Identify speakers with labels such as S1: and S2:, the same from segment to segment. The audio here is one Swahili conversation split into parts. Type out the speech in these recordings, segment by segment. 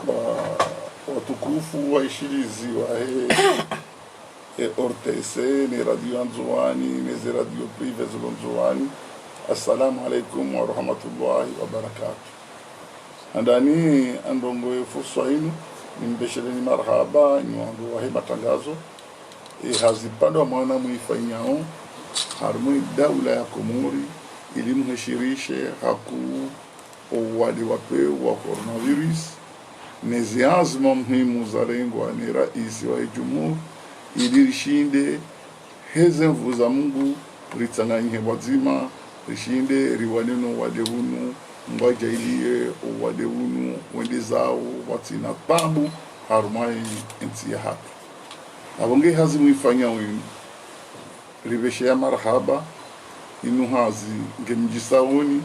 S1: kwa watukufu waishilizi wa ORTC ni radio Anzuani ni radio prive Anzuani. Assalamu alaikum wa rahmatullahi wa barakatuh. Andani andongo fursa hinu nimbesheleni marhaba ni wangu wa matangazo hazipandwa mwana muifanyao harmoni daula ya Komori ili mheshirishe haku wale wapeu wa coronavirus nezi azma muhimu za lengwa ni raisi wa jumhuri ili rishinde hezenvu za Mungu ritanganye wazima rishinde riwaneno wadehunu mbaja ilie wadehunu wende zao watina tabu harumai enti ya hatu abonge hazi muifanya winu ribeshe ya marhaba inu hazi ngemjisaoni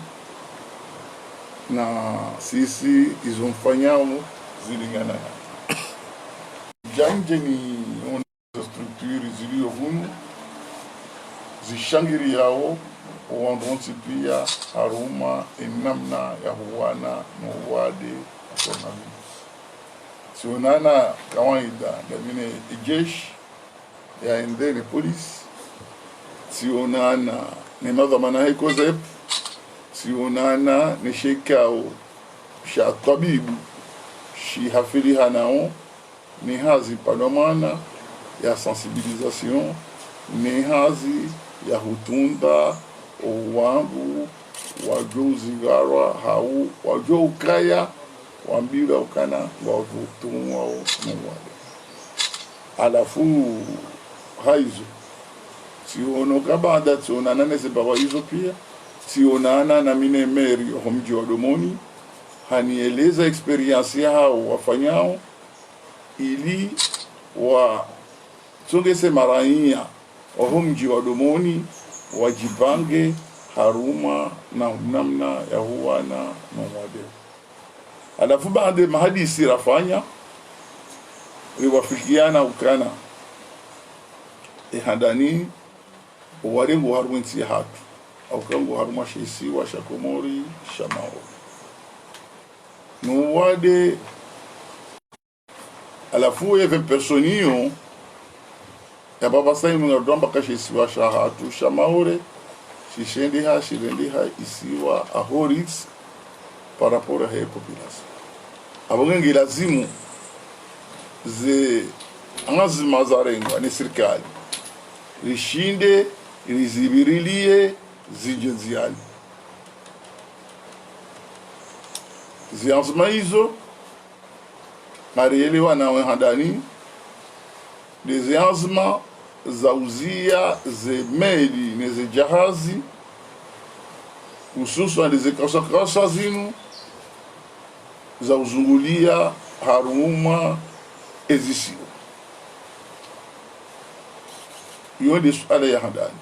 S1: na sisi izomfanyao zilingana janje ni strukturi zilio hunu zishangiri yao wandonti pia haruma enamna ya huwana mwade coronavirus sionana kawaida gamine ijeshi ya endele polisi sionana ni madhamana heko zep sionana ni shekao sha tabibu shi hafili hanao ni hazi padomana ya sensibilisation ni hazi ya hutunda owangu wajozigarwa hau wajo ukaya wambira ukana wavutumwa mwale alafu haizo siono kabanda sionana nese baba hizo pia sionana na mine meri homji wa domoni hanieleza experience yao wafanyao ili wa tungese maraia homji wa domoni wajibange haruma na namna ya huwana na mwade alafu baada mahadisi rafanya riwafikiana ukana handani warengo harumenti hatu au kango haruma shisi wa shakomori shamao nuwade alafu eve personio ya baba saimu nga domba kashisi wa shahatu shamaore shishendi ha shirendi ha isiwa ahoris parapora he population abonge lazimu ze angazima zarenga ni serikali rishinde rizibirilie zijenziali zianzima hizo marielewa na handani dezianzima zauzia ze meli neze jahazi hususan neze kasa zinu za uzungulia haruma ezisio yonde suala ya handani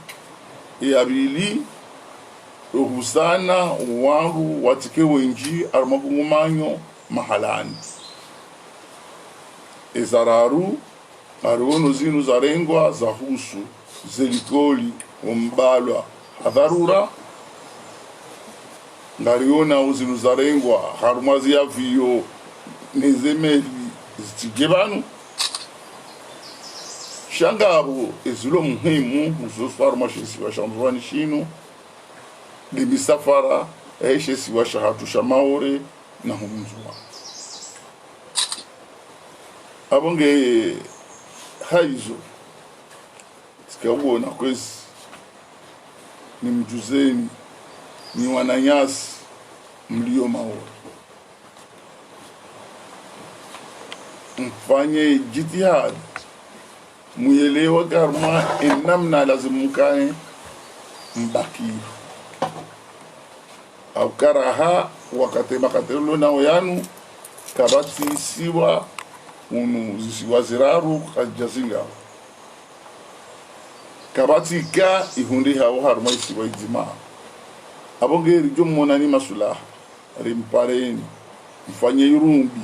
S1: abili uhusana wangu watike wenji armagungumanyo mahalani ezararu aruno zinu zarengwa za husu zelikoli umbalwa hadharura ngariona uzinu zarengwa harumazi ya vio nezemeli zitijebanu shangabu ezulo muhimu uzosfaru mashisi wa shamzwani shinu limisafara shesi wa shahatu shamaore na humzwa abonge haizo sikauona kwezi ni mjuzeni ni wananyasi mlio maori mfanye jitihadi muyelewa karma enamna lazimu mkae mbaki au karaha wakati makatelo na oyanu kabati siwa unu zisiwa ziraru kajazinga kabati ka ihundi hao haruma isiwa ijima abonge rijo monani masulaha rimpareni mfanye yurumbi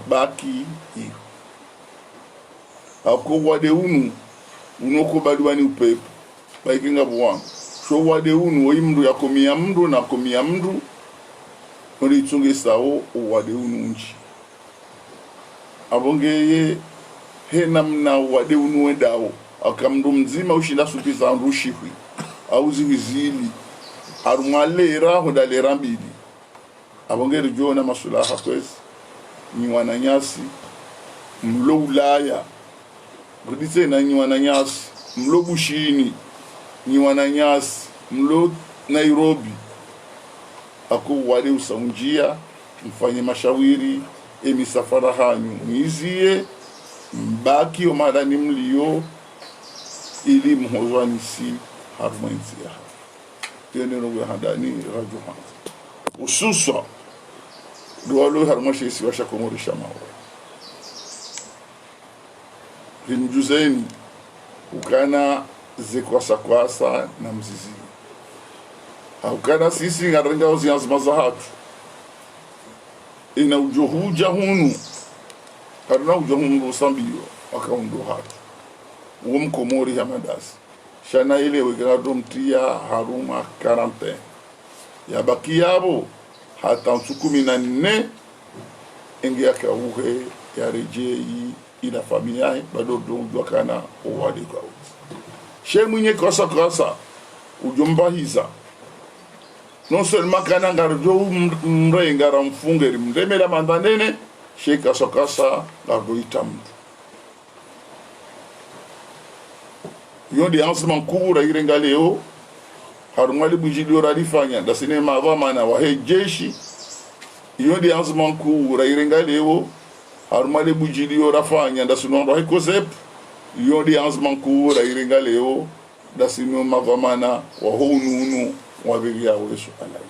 S1: baki iyo ako wade unoko baduani upepo baikinga buwangu so wade oimru ya komia mru na komia mru Oli tunge sao wade ununji. Abongeye he namna wade unuendao. Akamdu mzima ushinda supiza anrushihwi. Auzi wizili. Arumalera hodalera mbili. Abongere jona masulaha kwezi. Ni wananyasi. Mlo Ulaya. Budise na ni wananyasi. Mlo Bushini. Ni wananyasi. Mlo Nairobi. Ako wale usaunjia, mfanye mashawiri, misafara hanyu mwizie, mbaki o madani mlio, ili mhozwani si harumwenzi ya hapa. Tene nungu handani radio hanzi. Ususwa, duwalo harumwenzi isi washa komorisha mawe. Rinjuzeni, ukana zekwasa na mzizi. Haukana sisi ngarenga uzianzi mazahatu. Ina ujohuja hunu. Karina ujohunu usambio. Waka undo hatu. Uomkomori ya madasi. Shana ile wikana mtia haruma 40. Ya baki yabo. Hata msukumi na nne. Ingi yaka uhe ya rejei ila familia. Bado ujua kana uwadi kwa uzi. She mwenye kosa. Ujomba hiza. Non seulement kana ngarjo mre ngara mfungeri mremela mandanene sheka sokasa ngarjo itamdu yodi ansman kura irengaleo harumali bujili oralifanya dasine mavama na wahe jeshi yodi ansman kura irengaleo harumali bujili orafanya dasino wahe kosep yodi ansman kura irengaleo dasino mavama na wahonunu wabiria wesu alai.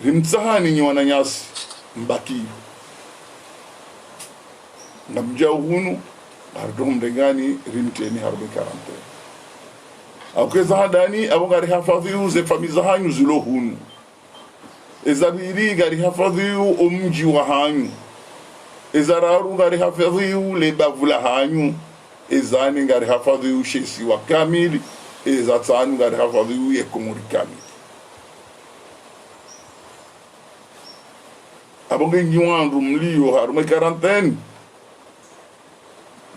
S1: Rimtsahani ni wananyasi mbaki. Ngamjau hunu ardom ndengani rimteni harbi 40. Aukeza hadani abongari hafadhi uze famiza hanyu zilo hunu. Ezabiri gari hafadhi omji wa hanyu. Ezararu gari hafadhi le bavula hanyu. Ezani gari hafadhi shesi wa kamili. Ezatanu gari hafadhi ye komori kamili. Abonge njiwandu mlio harume 40.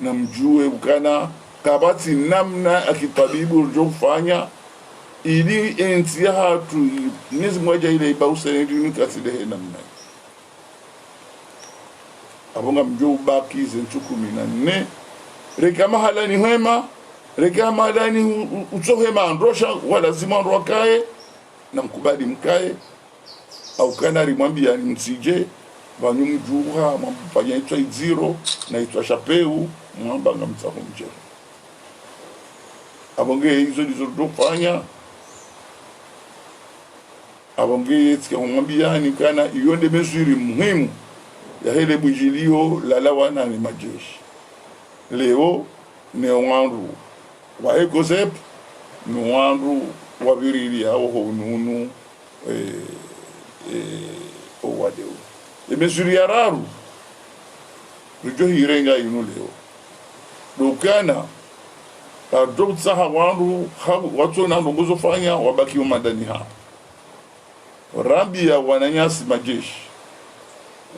S1: Na mjue ukana kabati namna akitabibu ujofanya ili entia hatu nizi mwaja ile ibausenendi nikasidehe namna. Abonga mjue ubaki zentuku 14. Reka mahala ni hema. Reka mahala ni utohema androsha wala zima androkae na mkubali mkae. Au kanari mwambia ni msije banyu mjuha mwambanya itwa iziro na itwa shapeu mwamba nga mtaho mjero. Abonge hizo ndizo dofanya. Abonge tika mwambia ni kana iyonde mesuri muhimu ya hele bujilio lalawana ni majeshi. Leo ne wanru wa ekosep ni wanru wa virili hao honunu owadeu. Mesuri ya raru rujo hirenga inu leo. Dokana adopta hawandu watu na ndongozo fanya wabaki umadani hapa. Rabia wananyasi majeshi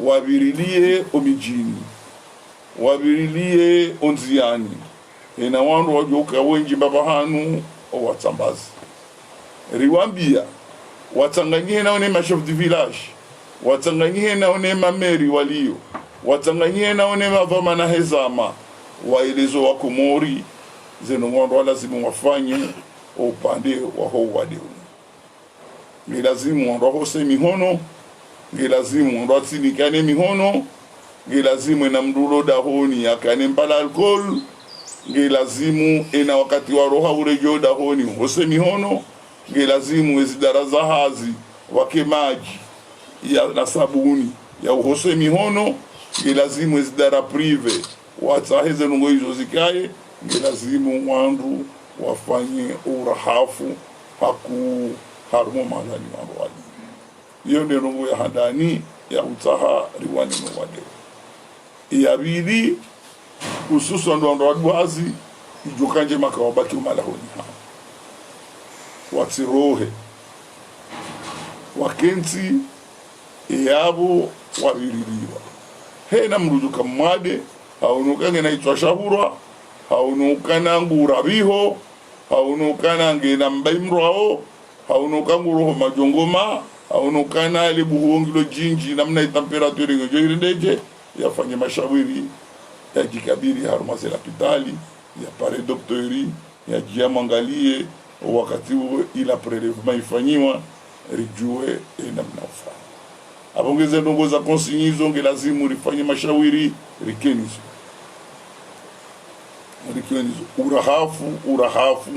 S1: wabirilie omijini wabirilie onziani ina wandu wajoka wenji baba hanu o watambazi riwambia watanganyie na one chef de village watanganyie na one mameri walio watanganyie na one mavama na hezama waelezo wa Komori zeno ngondo lazima wafanye upande wa ho wadeu. Ni lazima ndo hose mihono, ni lazima ndo atinikane mihono, ni lazima na mdulo dahoni akane mbala alcohol, ni lazima ina wakati wa roha urejo dahoni hose mihono, ni lazima ezidaraza hazi wake maji ya na sabuni ya hose mihono, ni lazima ezidara prive wataheze nungo hizo zikaye. Ni lazima wandu wafanye urahafu haku harumo malani wandu. Iyo ndio nungo ya handani ya utaha riwani mwade. Iyabidi ususu ndo waduazi ijokanje makawabaki umalahoni hao. Watirohe. wakensi yabo wariririwa hena mruzuka mwade haunukange na itwashabura haunukana ngurabiho haunukana ngena mbaimrao haunukanguroho majongoma haunukana libuhongilo jinji namna temperature ngojoirendeje yafanye mashawiri ya jikabiri harumase la pitali ya pare doktori ya jiamangalie wakati huo ila prelevement ifanyiwa rijue namna ufanya abongeze ndongo za konsinyizo ngelazimu rifanye mashawiri rikenizo urahafu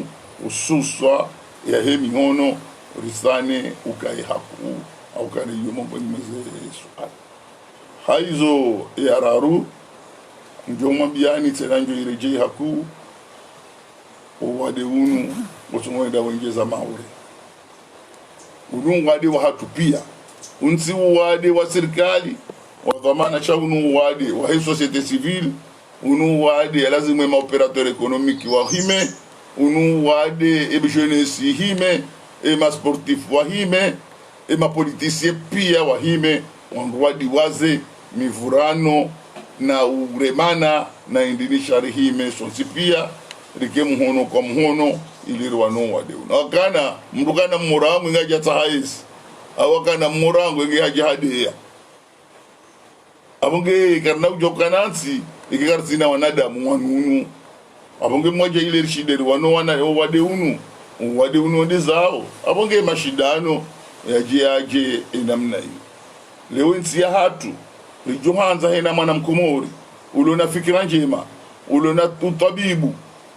S1: ususwa ya hemi hono risane ukai haku au kane yumo mbonyeze suala haizo ya raru njoma biani tseranjo ireje haku wade unu mutumwenda wengeza maure unu wade wa hatupia unsi wade wa serikali wa dhamana cha unu wade wa societe civile unu wade lazima ma operateur économique wa hime unu wade e jeunesse hime e ma sportif wa hime e ma politicien pia wa hime wadi waze mivurano na uremana na indinisha hime sonsi pia rike muhono kwa muhono ilirwano wade wakana mrukana murangu ngaja tahais awakana murangu ngaja hadia abonge karna ujokanansi ikikarsina wanadamu wanunu abonge mmoja ile rishideri wano wade unu ndizao abonge mashidano yaje namna hiyo leo nsi ya hatu lijohanza hena mwana mkomori ulona fikira njema ulona utabibu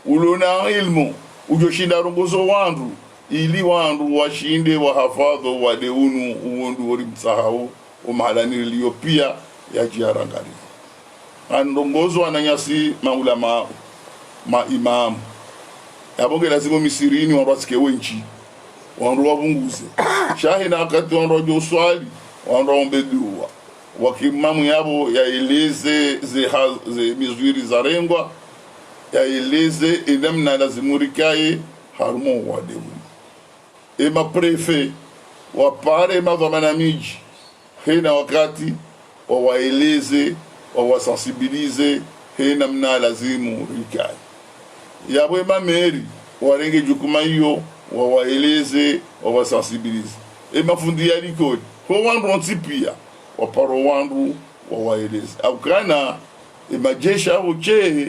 S1: ulona ilmu ujoshinda rongozo wandu ili wandu washinde wahafadho wade unu uondu ori msahau umahalani iliyopia yajiarangari andongozo ananyasi maulama imam yabonge lazima misirini warasike wenchi wandu wabunguze shahina wakati wandu joswali wandu ombeduwa wakimamu yabo yaeleze ze mizwiri za rengwa yaeleze namna lazimurikaye harumo wadewu ema prefe wapare madhamana miji hena wakati wawaeleze wawasensibilize hena mna lazimu rikaye yabo ema meri warenge jukuma hiyo wawaeleze wawasensibilize ema fundi ya likodi ho wandu ontipia waparo wandu wawaeleze aukana majeshi au che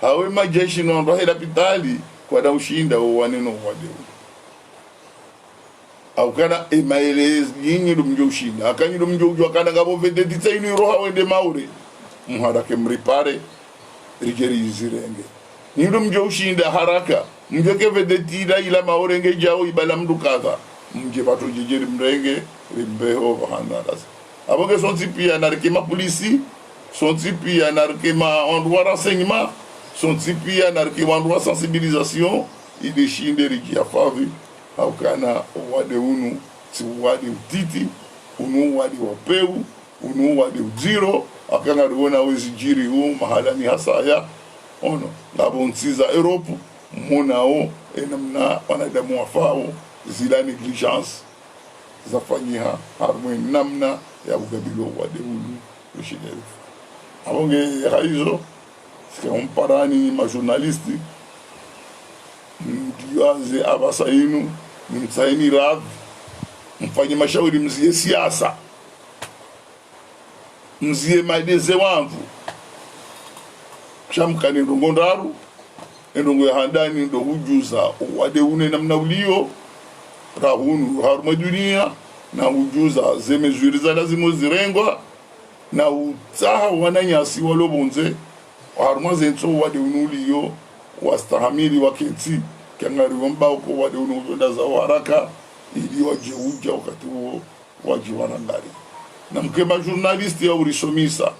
S1: hawe majeshi no ndo hela pitali kwa da ushinda waneno wade aukana maeleze yinyi lumjo ushinda akanyi lumjo ujwa kana ngabo vedeti tsaini roha wende maure muharake mripare rijeri zirenge nindo mjo ushinda haraka mjoke vedeti ila maure nge jao ibala mdukaza mje batu jijeri mrenge rimbeho bahandalas aboge sonti pia narkema polisi sonti pia narkema endroit renseignement sonti pia narkema endroit sensibilisation ideshinde riki afavi haukana wade unu si wade utiti unu wade wapeu unu wade uziro akana ruona wezi jiri mahala ni hasaya ono labonsiza Europe monao enamna wanadamu wafao zila negligence zafanyiha harmwe namna ya ugabilo wade unu ushideru abonge haizo sike umparani majournalisti mkiwaze abasainu msaini radhi mfanye mashauri mzie siasa mzie madeze wangu shamkani ndongondaru endongo ya handani ndo hujuza wade une namna ulio rahunu haruma dunia na hujuza zemezuri za lazimo zirengwa na utaha wananyasi walobonze haruma zenso wade unulio wastahamili wakenti kangari wamba uko wade unulionda za haraka ili wajeuja wakati huo wajiwanangari na mkema journalisti ya urisomisa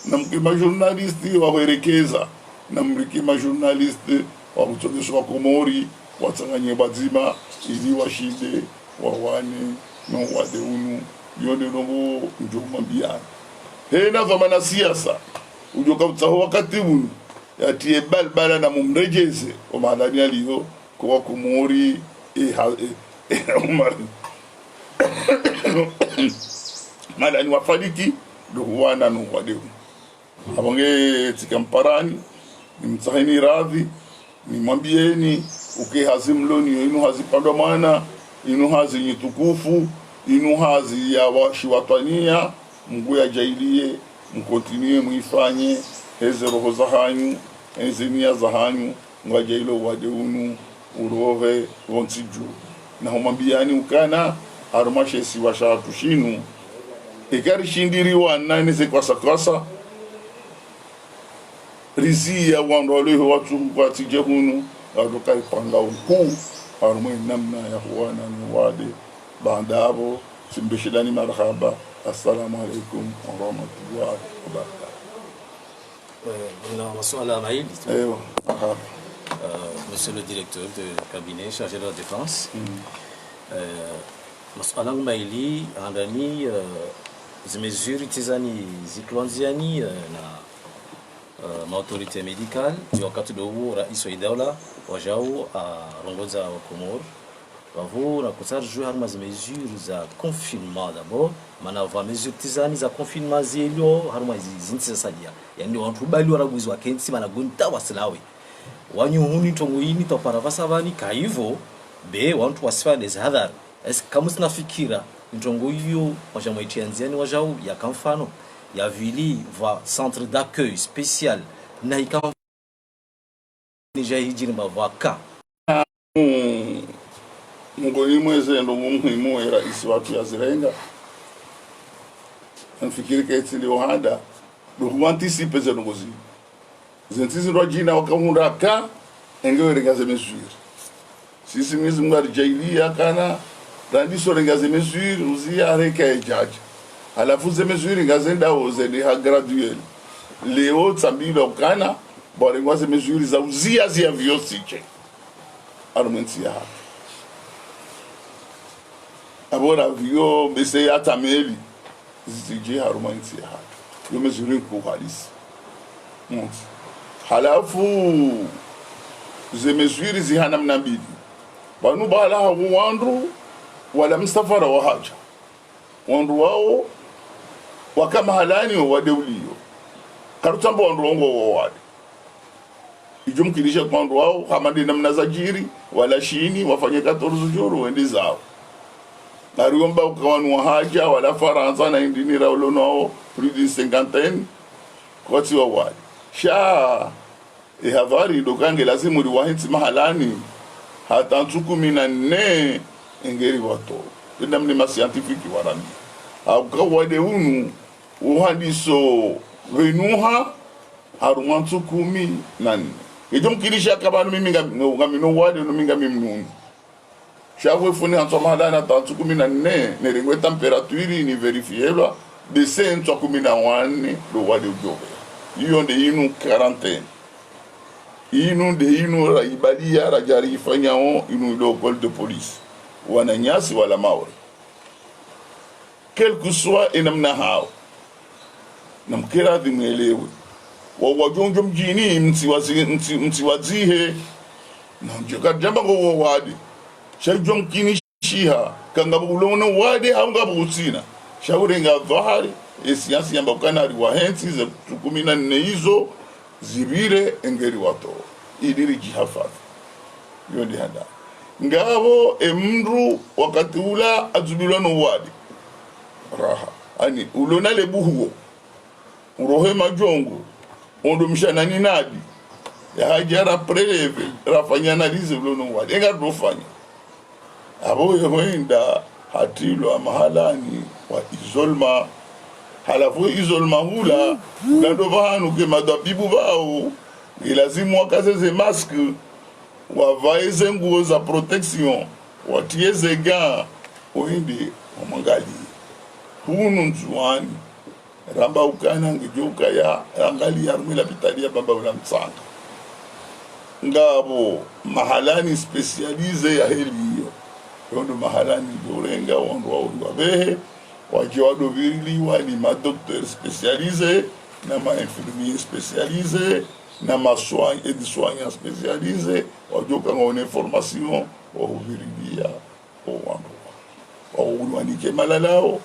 S1: na mkema journalisti wa werekeza na mkema journalisti wa mtogesho wa komori watanganye bazima ili washinde wawane no wade unu yone nomo njoma biana hena zamana siasa ujoka utaho wakati unu yatie balbala na mumrejeze o madani aliyo kwa komori umar mala ni wafaliki duwana no wadeu abonge tikamparani nimtsahini radhi nimwambieni ukihazimloni inu hazipandwa mwana inu hazi nyitukufu inu hazi ya washiwatania Mungu ya jailie mkontinie muifanye heze roho za hanyu heze nia za hanyu ngajailo wadeunu urohe wontiju na humambiani ukana arumashe si washatu shinu ikari shindiriwa nani ze kwasa rizia wandole watu kwa tijehunu adoka ipanga ukuu arumwe namna ya huwana ni wade bandabo simbeshidani marhaba. Assalamu alaikum wa rahmatullahi wa barakatuh.
S2: Monsieur le directeur de cabinet chargé de la défense, Masala Maili, Andani, mesures tizani ziklonziani na autorité médicale, du wakati dogo rais wa idawla wajao rongoza wa Komoro wavo na kusar jouer harma mesures za confinement d'abord mana va mesures tizani za confinement zilio harma zinti sadia yani watu bali waraguzwa kensi mana gunta wasilawe wanyuhuni tonguini topara vasavani kaivo be watu wasifanye hadhar es kama sinafikira ntongo hiyo wajamwitianziani wajao ya kamfano ya vili va centre d'accueil spécial na ikam nija hijiri mavaka
S1: ngoni mweze ndo muhimu ya rais watu ya zirenga nafikiri kaitili wahada ndo anticipe ze ngozi zentizi ndo jina wakahunda ka engewe rengaze mesure sisi mizi mwari jailia kana randiso rengaze mesure uzia reka ejaji alafu ze mesure ngazenda oze ni ha graduel leo tsambilo kana bore ngwaze mesure za uzia zia viosiche armentia abora vio bese ya tameli zije harumanti ya yo mesure ko halisi halafu ze mesure zihana mnabidi banu bala wandu wala msafara wa haja wandu wao wakama halani wa deuliyo karutambo wandu wangu wa wadi ijumkilisha kwa wandu wao hamadi namna za jiri wala shini wafanye 14 joro wende zao Nariomba ukawanu wa haja wala Faransa na indinira ulono plus de 50 kwa tiwa wadi sha havari dokange lazimu liwahinti mahalani hata ntuku 14 engeri wato enda mnema scientifique warami akawade unu uhandiso venuha harumantu 14 ejo mkilisha kabanu mimi ngamino wade no minga mimnunu chaque fois que nous avons na tantu 14 ne température ni vérifiable de 5 to 11 do wade ujobe hiyo ndio inu quarantaine inu de inu ra ibadia ra jari fanyao inu do école de police wananyasi wala maori quel que soit enamna hao namkira dhimelewe wajonjo mjini mtiwazihe na mjoka jamba go wadi shajom kinishiha kangabu ulona wadi hangabu utsina shaurenga dhahari siyansi yamba kanari wa hensi za 14 hizo zibire engeri wato idiri jihafadhi yondi handa ngabo emru wakati ula azubilano wadi raha ani ulona lebuhuo urohe majongo ondo mshana ni nadi ya hajara preleve rafanya analize ulono wadi enga dofanya abo yoenda hatilo amahalani wa izolma halafu izolma hula ngando bahanu ke madabibu bao ilazimu wakazeze maske wavaeze nguo za protection watieze ga oindi omangali hunu nzuani ramba ukana ngijuka ya rangali ya rumila pitalia baba ula mtsanga ngabo mahalani specialize ya heli hiyo yondo mahalani dorenga wandu wa behe wakiwa doviriliwa ni madokter spécialisé na ma-infirmier spécialisé na ma-soignant spécialisé wajoka ngone formation wa uvirilia o wandu au wanike malalao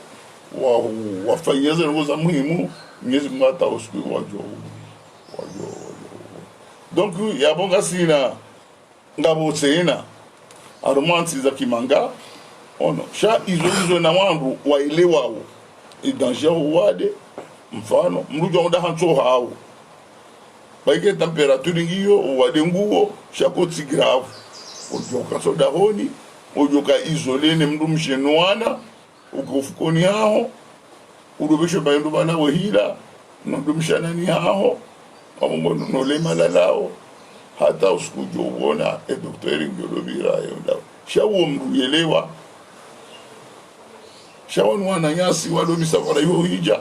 S1: wafanyeze ngoza muhimu Mwenyezi Mungu atawasiku wajo donc yabonga sina ngabo tena aromanti za kimanga ono sha izo na wangu waelewa danger wade mfano mrujo onda hancho hao baike temperature ngiyo wade nguo shakoti grave ujoka soda honi ujoka isole ne mndu mshenwana ukufukoni hao urubisho bayindu bana wehila mndu mshanani hao amumono nole malalao hata usikujo uona daktari ngorobira yonda shawo mndu yelewa shawanu wana nyasi walo misafara hiyo hija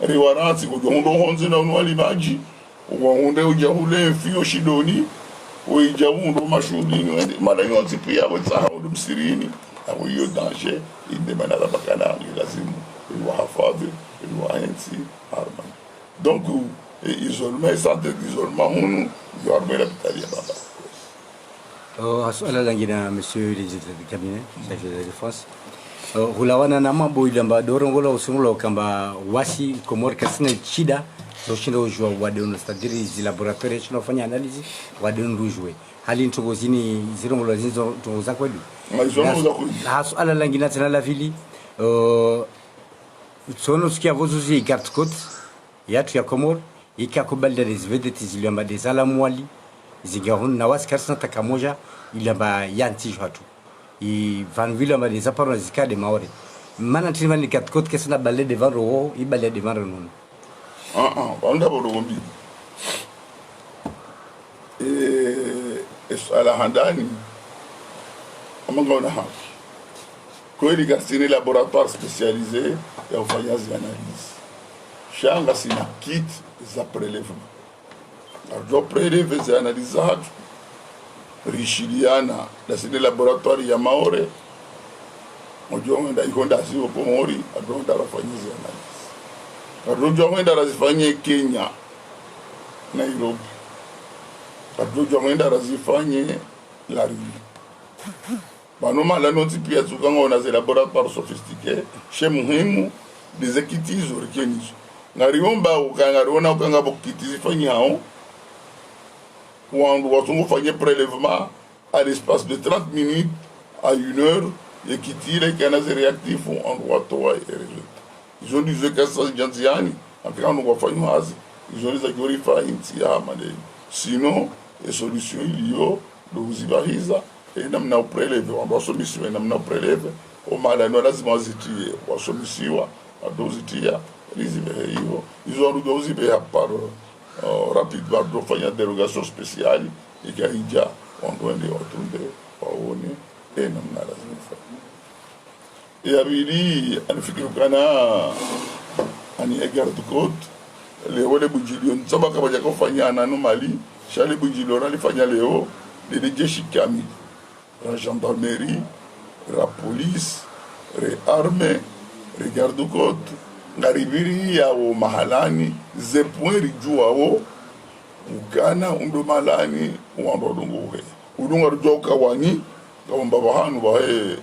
S1: riwarati kujondo honze na unwali maji uwaunde ujahule mfio shidoni uijamundo mashudini mara yote pia wetsaha udumsirini au hiyo danger inde manara bakana lazimu wahafadhi wahensi arman donc isolement santé d'isolement hunu yorbe la bitalia baba
S3: suala langina monsieur le directeur du cabinet chef de défense hulawana na mambo ilamba dorongola usungula kamba wasi komor kasina chida so shindo ujwa wadon c'est-à-dire les laboratoires chinofanya analyse wadon rujwe hali ntogozini zirongola zinzo toza kweli suala langina tena la vili sono sikia vozuzi carte code yatu ya komor ikakubalda les vedettes zilamba des alamwali zigahun na wasi kasina takamoja ilamba yanti hatu i van villa ma des appareils zika de maore mana tinima ni kat kot kesna balle de van ro i balle de van non
S1: onda bodo gombi ala handani amanga ona ha ko ili gasini laboratoire spécialisé ya ufanyaji analyse shanga sina kit za prélèvement arjo prélève za analyse hatu Richiliana da sine laboratoire ya Maore mojonga ikonda sio pomori adonda rafanyizi analyse adonda razifanye Kenya Nairobi adonda razifanye Lariri banoma la noti pia tukanga ona ze laboratoire sophistiqué chez muhimu des équitiges orikenizo ngariomba ukanga bokitizi fanye hao on doit faire un prélèvement à l'espace de 30 minutes à 1 heure et qui tire et qui a des réactifs en droit et résultat. Ils ont dit que ça c'est gentil, après on va faire une hase. Ils ont dit que il faut une sinon les solutions il y a de vous ibariza et n'amna prélever on doit solution n'amna prélever au mal no lazima zitiye wa solution à dozitia ils ont dosé par rapidement pour faire une dérogation spéciale et qu'il y a on doit les retrouver waone et namna lazima fanya ya bili anafikiri kana ani garde côte le wale bujilio nsabaka baje kufanya na Mali shale bujilio alifanya leo les jeshi kamili la gendarmerie la police les armées les garde côte ngaribiri ya o mahalani ze point rijua o ukana undo malani wandodunguhe udunga rujoka wani kamba bahanu bahe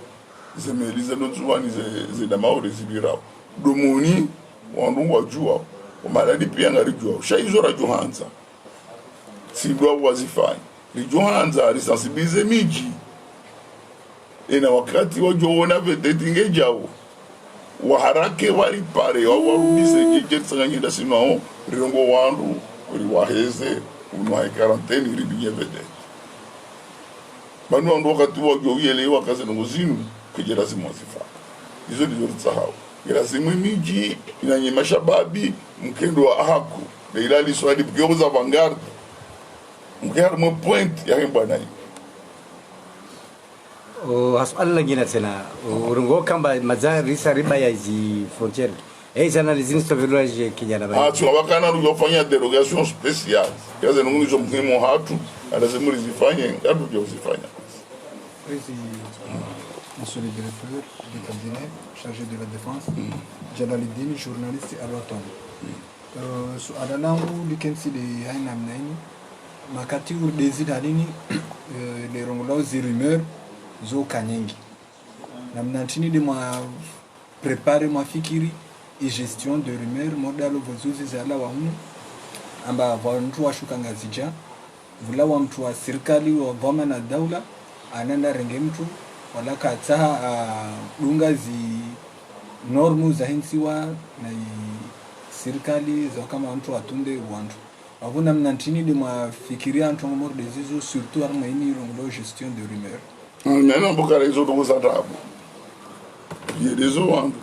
S1: ze melize notsuwani ze damaore zibira domoni wandungwa jua o malani pia ngarijua shaizora johanza sibwa wazifanya rijohanza risensibilize miji ina wakati wajoona vedete jao waharake wali pare warudise jeje tsanganyida sino ringo wandu uri waheze unwa quarantaine iri binyevede banu ndo wakati wajo yele wakaze ngozinu kujera simwazifa izo ndizo tsahao ila simwe miji inanye mashababi mkendo wa ahaku de ilali swadi byoza vanguard mkero mo point ya mbana
S3: hasuala lingine tena urungo kamba mazaa risa riba ya hizi frontiere sana lizini village kijana
S1: bana tunawakana kufanya derogation spéciale kaza nungu hizo muhimu hatu lazima zifanye ngadu ndio zifanya
S4: Monsieur le directeur du cabinet chargé de la défense Jalaluddin journaliste à l'automne suala langu likensi de haina mnaini makati urdezi dalini le rongolao zi rumeur zo kanyingi na mnantini de mwa prepare mwa fikiri i gestion de rumeur modalo vozuzi zala wa hunu amba vantu washuka ngazija vula wa mtu wa serikali wa goma na daula ananda renge mtu wala katsaha dunga zi normu za hensiwa na serikali za kama mtu atunde wantu avuna mnantini de mafikiria antu mor de zizo surtout arma ini rongo gestion de rumeur
S1: nena mbokara izo dongo za tabu yerezo wandu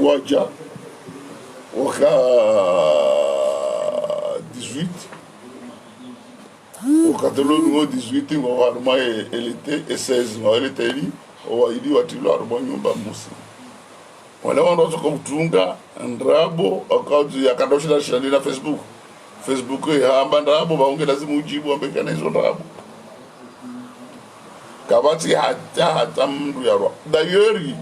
S1: waja waka 18 wakatelo nuo 18 ngo harma elite et 16 ngo elite ili o ili watilo arbo nyumba musi wala wando ko kutunga ndrabo akaunti ya kadoshira shirani na Facebook ya ndrabo baonge lazima ujibu ambekana hizo ndrabo kabati hata mndu yarwa dayeri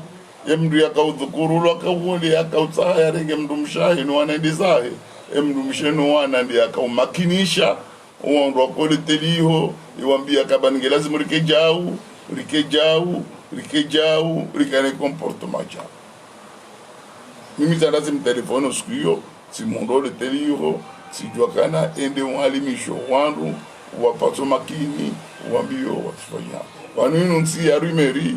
S1: emndu yakaudhukuru lakawuli yakautsaha yarenge mndu mshahinu wanendizahe emndu mshenu wana ndi yakaumakinisha uwandu wakole teliho iwambia kabange lazima rikejau rikane comportement jau mimi lazima telefono skuyo si mondole teliho si juakana ende walimisho wandu wapato makini wambio watufanya wanu inunsi ya rumeri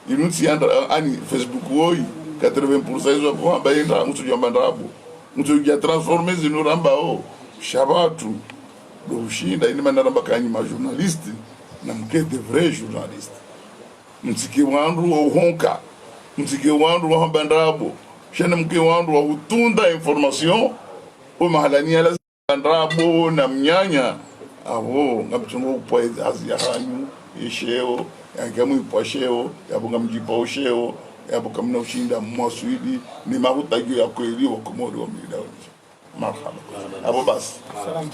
S1: inunsi ani Facebook woi 80% izo kwa bayenda mtu jamba ndabo mtu ya transformer zinu ramba o shabatu do shinda ine manamba kanyi ma journaliste na mke de vrai journaliste mtiki wandu wa honka mtiki wandu wa bandabo shana mke wandu wa utunda information o mahalania la ndabo na mnyanya abo ngabchungu kwa azia hanyu isheo yangamu ipasheo yabunga mjipa usheo yabuka mna ushinda mwaswidi ni mahuta juu ya kweli wa komori wa midaoni marhaba abo basi
S2: Salam.